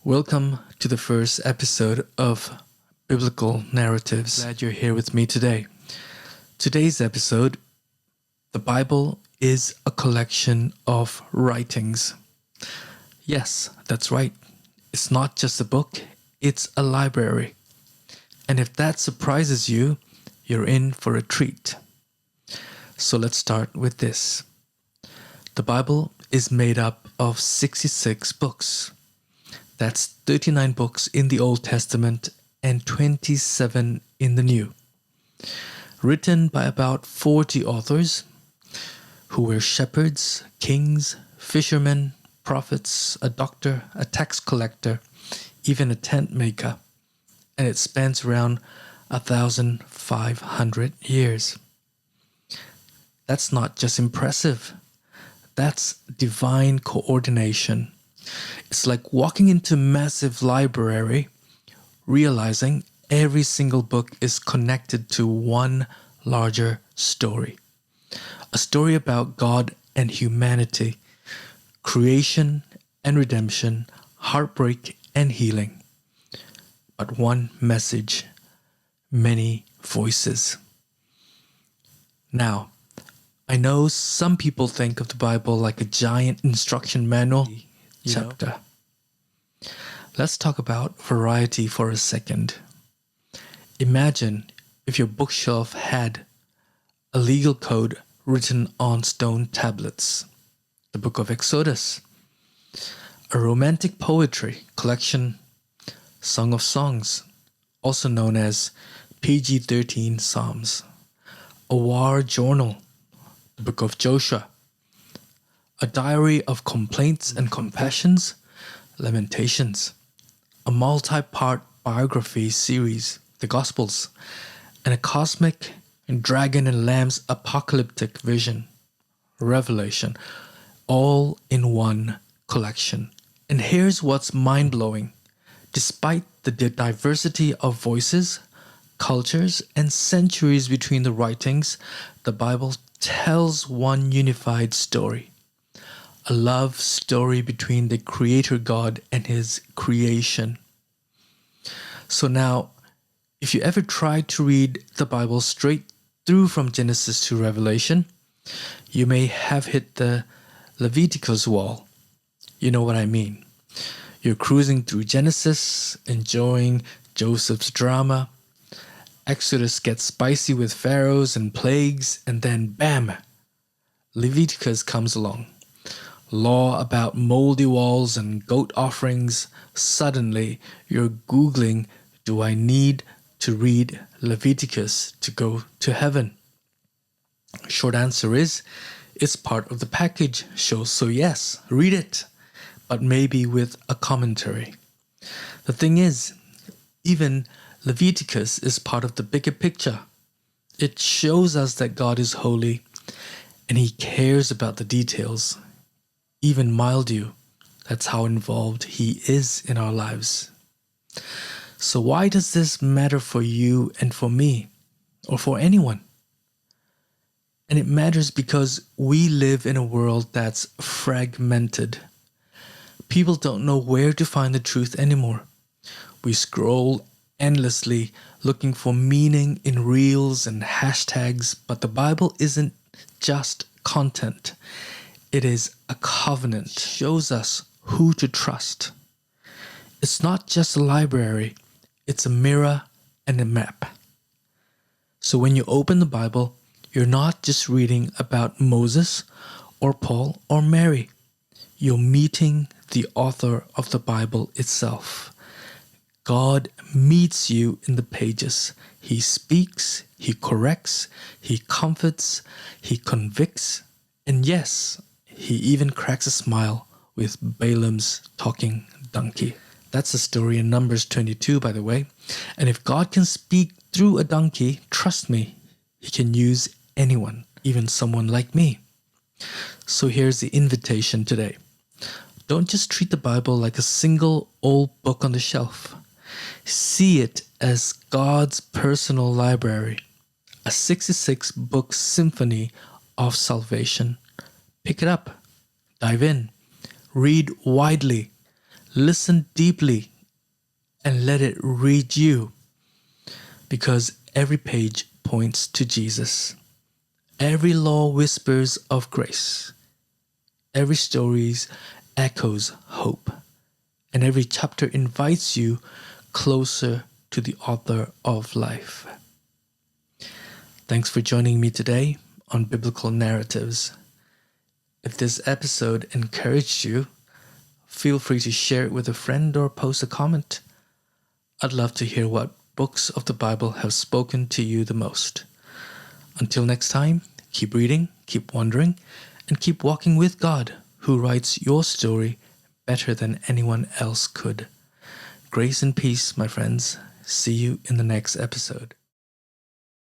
Welcome to the first episode of Biblical Narratives. Glad you're here with me today. Today's episode, the Bible is a collection of writings. Yes, that's right. It's not just a book, it's a library. And if that surprises you, you're in for a treat. So let's start with this. The Bible is made up of 66 books. That's 39 books in the Old Testament and 27 in the New. Written by about 40 authors who were shepherds, kings, fishermen, prophets, a doctor, a tax collector, even a tent maker. And it spans around 1,500 years. That's not just impressive. That's divine coordination. It's like walking into a massive library, realizing every single book is connected to one larger story. A story about God and humanity, creation and redemption, heartbreak and healing. But one message, many voices. Now, I know some people think of the Bible like a giant instruction manual chapter. Let's talk about variety for a second. Imagine if your bookshelf had a legal code written on stone tablets, the Book of Exodus, a romantic poetry collection, Song of Songs, also known as PG-13 Psalms, a war journal, the Book of Joshua, a diary of complaints and compassions, Lamentations, a multi-part biography series, the Gospels, and a cosmic dragon and lamb's apocalyptic vision, Revelation, all in one collection. And here's what's mind-blowing. Despite the diversity of voices, cultures, and centuries between the writings, the Bible tells one unified story. A love story between the Creator God and His creation. So now, if you ever tried to read the Bible straight through from Genesis to Revelation, you may have hit the Leviticus wall. You know what I mean. You're cruising through Genesis, enjoying Joseph's drama. Exodus gets spicy with pharaohs and plagues, and then bam! Leviticus comes along. Law about moldy walls and goat offerings. Suddenly, you're Googling, do I need to read Leviticus to go to heaven? Short answer is, it's part of the package. So yes, read it, but maybe with a commentary. The thing is, even Leviticus is part of the bigger picture. It shows us that God is holy and He cares about the details. Even mildew, that's how involved He is in our lives. So why does this matter for you and for me, or for anyone? And it matters because we live in a world that's fragmented. People don't know where to find the truth anymore. We scroll endlessly looking for meaning in reels and hashtags, but the Bible isn't just content. It is a covenant. It shows us who to trust. It's not just a library, it's a mirror and a map. So when you open the Bible, you're not just reading about Moses or Paul or Mary. You're meeting the author of the Bible itself. God meets you in the pages. He speaks, He corrects, He comforts, He convicts, and yes, He even cracks a smile with Balaam's talking donkey. That's a story in Numbers 22, by the way. And if God can speak through a donkey, trust me, He can use anyone, even someone like me. So here's the invitation today. Don't just treat the Bible like a single old book on the shelf. See it as God's personal library, a 66-book symphony of salvation. Pick it up, dive in, read widely, Listen deeply and let it read you, because every page points to Jesus. Every law whispers of grace. Every story echoes hope. And every chapter invites you closer to the author of life. Thanks for joining me today on Biblical Narratives. If this episode encouraged you, feel free to share it with a friend or post a comment. I'd love to hear what books of the Bible have spoken to you the most. Until next time, keep reading, keep wondering, and keep walking with God, who writes your story better than anyone else could. Grace and peace, my friends. See you in the next episode.